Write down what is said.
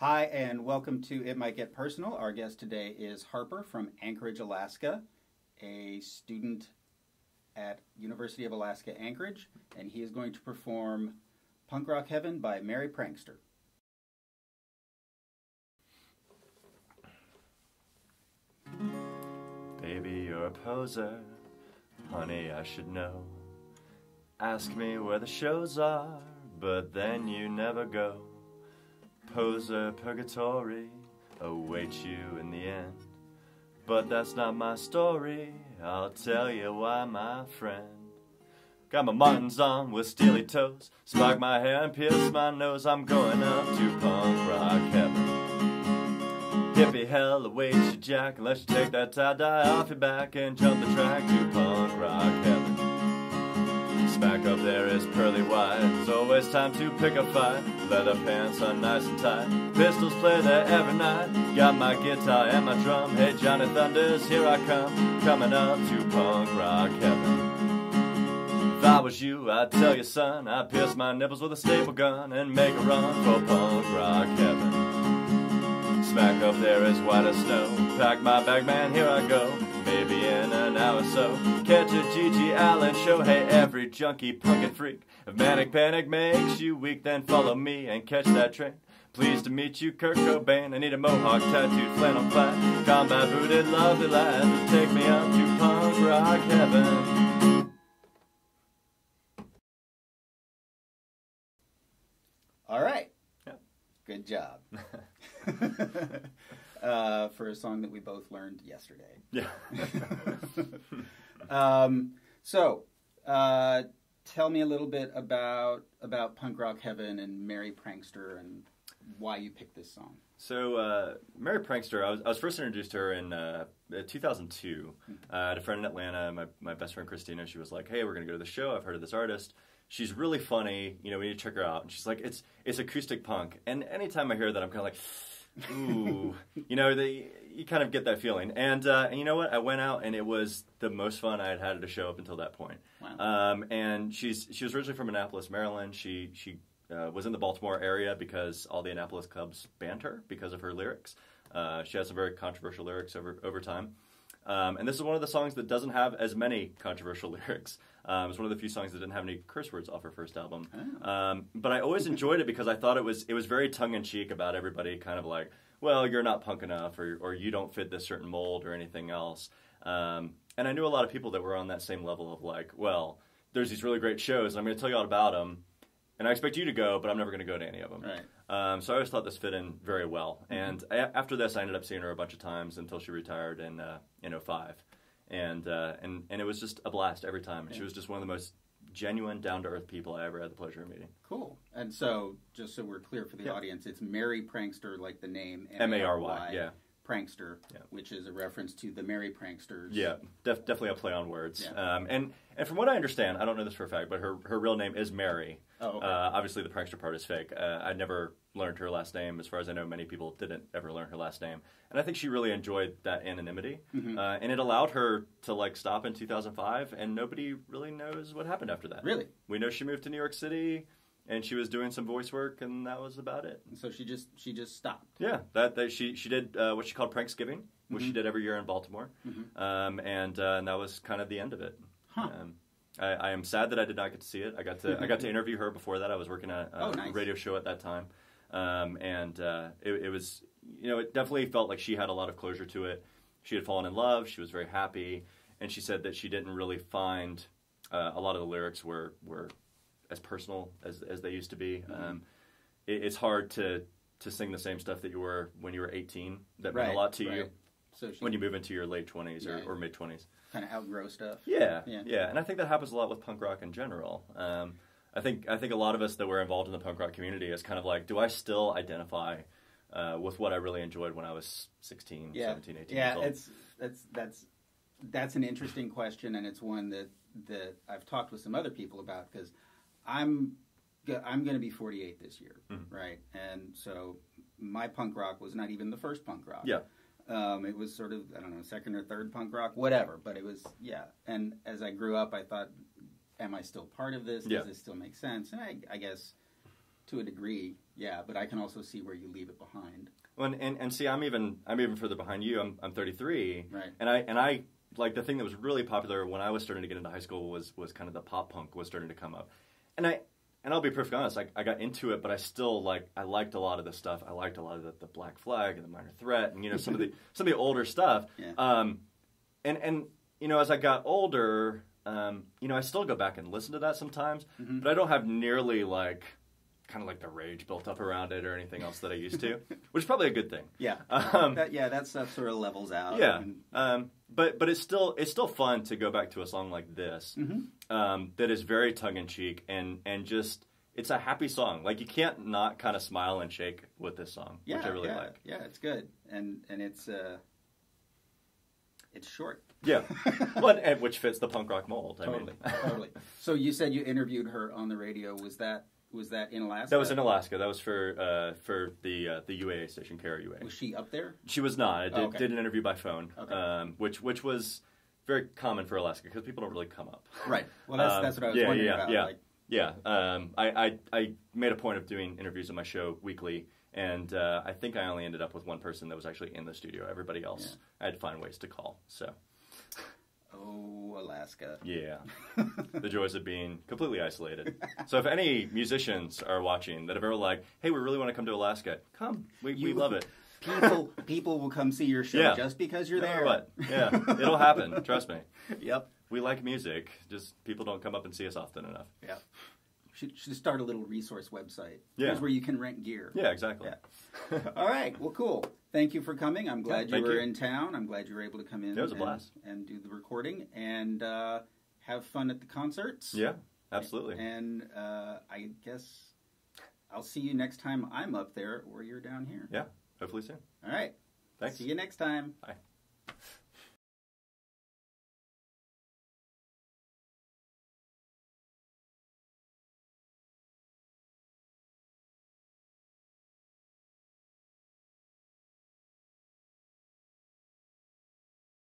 Hi, and welcome to It Might Get Personal. Our guest today is Harper from Anchorage, Alaska, a student at University of Alaska, Anchorage, and he is going to perform Punk Rock Heaven by Mary Prankster. Baby, you're a poser, honey, I should know. Ask me where the shows are, but then you never go. Poser purgatory awaits you in the end. But that's not my story, I'll tell you why, my friend. Got my Martins on with steely toes, spark my hair and pierce my nose. I'm going up to punk rock heaven. Hippie hell awaits you, Jack, unless you take that tie-dye off your back and jump the track to punk rock heaven. Smack up there is pearly white, there's always time to pick a fight. Leather pants are nice and tight, pistols play there every night. Got my guitar and my drum, hey Johnny Thunders, here I come. Coming up to punk rock heaven. If I was you, I'd tell you son, I'd pierce my nipples with a staple gun and make a run for punk rock heaven. Smack up there is white as snow, pack my bag man, here I go. Maybe in an hour or so, catch a G.G. Allen show. Hey, every junkie, punk and freak, if manic panic makes you weak, then follow me and catch that train. Pleased to meet you, Kurt Cobain. I need a mohawk, tattooed, flannel clad, combat booted, lovely lad to take me up to punk rock heaven. All right. Yeah. Good job. For a song that we both learned yesterday. Yeah. Tell me a little bit about Punk Rock Heaven and Mary Prankster and why you picked this song. So, Mary Prankster, I was first introduced to her in 2002. I had a friend in Atlanta, my best friend Christina. She was like, hey, we're going to go to the show. I've heard of this artist. She's really funny. You know, we need to check her out. And she's like, it's acoustic punk. And anytime I hear that, I'm kind of like, ooh, you know, you kind of get that feeling. And you know what? I went out, and it was the most fun I had had at a show up until that point. Wow. And she was originally from Annapolis, Maryland. She was in the Baltimore area because all the Annapolis clubs banned her because of her lyrics. She has some very controversial lyrics over time. And this is one of the songs that doesn't have as many controversial lyrics. It's one of the few songs that didn't have any curse words off her first album. Oh. But I always enjoyed it because I thought it was very tongue-in-cheek about everybody kind of like, well, you're not punk enough, or you don't fit this certain mold or anything else. And I knew a lot of people that were on that same level of like, well, there's these really great shows, and I'm going to tell you all about them, and I expect you to go, but I'm never going to go to any of them. Right. So I always thought this fit in very well. And after this, I ended up seeing her a bunch of times until she retired in 2005. And it was just a blast every time. Yeah. She was just one of the most genuine, down-to-earth people I ever had the pleasure of meeting. Cool. And so, just so we're clear for the audience, it's Mary Prankster, like the name. M-A-R-Y, yeah. Prankster, which is a reference to the Mary Pranksters. Yeah, definitely a play on words. Yeah. And from what I understand, I don't know this for a fact, but her real name is Mary. Oh, okay. Obviously, the prankster part is fake. I never learned her last name. As far as I know, many people didn't ever learn her last name. And I think she really enjoyed that anonymity. Mm-hmm. And it allowed her to like stop in 2005, and nobody really knows what happened after that. Really? We know she moved to New York City, and she was doing some voice work, and that was about it. So she just stopped. Yeah, she did what she called Pranksgiving, which she did every year in Baltimore, and that was kind of the end of it. Huh. I am sad that I did not get to see it. I got to interview her before that. I was working at a nice. radio show at that time, and it was, you know, it definitely felt like she had a lot of closure to it. She had fallen in love. She was very happy, and she said that she didn't really find a lot of the lyrics were as personal as they used to be. It's hard to sing the same stuff that you were when you were 18. That meant a lot to you. So when you move into your late 20s or mid 20s. Kind of outgrow stuff. Yeah, and I think that happens a lot with punk rock in general. I think a lot of us that were involved in the punk rock community is kind of like, do I still identify with what I really enjoyed when I was 16, 17, 18 years old? Yeah, that's an interesting question, and it's one that I've talked with some other people about, because I'm going to be 48 this year, right? And so my punk rock was not even the first punk rock. Yeah. It was sort of, I don't know, second or third punk rock, whatever. But it was, And as I grew up, I thought, am I still part of this? Does this still make sense? And I guess to a degree, Yeah, but I can also see where you leave it behind. Well, and see, I'm even further behind you. I'm 33, Right. And I like the thing that was really popular when I was starting to get into high school was kind of the pop punk was starting to come up, and I'll be perfectly honest, I got into it, but I still I liked a lot of the stuff. I liked a lot of the Black Flag and the Minor Threat, and some of the older stuff. Yeah. And as I got older, I still go back and listen to that sometimes, Mm-hmm. but I don't have nearly kind of the rage built up around it or anything else that I used to, which is probably a good thing. Yeah. That stuff sort of levels out. Yeah. But it's still fun to go back to a song like this, Mm-hmm. that is very tongue in cheek and just it's a happy song. You can't not kind of smile and shake with this song, which I really like. Yeah, it's good, and it's short. Yeah, which fits the punk rock mold. Totally. So you said you interviewed her on the radio. Was that in Alaska? That was in Alaska. That was for the UAA station, KRUA. Was she up there? She was not. I did an interview by phone, Okay. which was very common for Alaska because people don't really come up. Right. Well, that's what I was wondering about. Yeah. I made a point of doing interviews on my show weekly, and I think I only ended up with one person that was actually in the studio. Everybody else, I had to find ways to call. So. Oh, Alaska. Yeah. The joys of being completely isolated. So if any musicians are watching that have ever hey, we really want to come to Alaska, come. We love it. People will come see your show just because you're there. What? Yeah, it'll happen. Trust me. Yep. We like music. Just people don't come up and see us often enough. Yeah. Should start a little resource website. Yeah. Here's where you can rent gear. Yeah, exactly. Yeah. All right. Well, cool. Thank you for coming. I'm glad you were you. in town. I'm glad you were able to come in. It was a blast. And do the recording and have fun at the concerts. Yeah, absolutely. And I guess I'll see you next time I'm up there or you're down here. Yeah, hopefully soon. All right. Thanks. See you next time. Bye.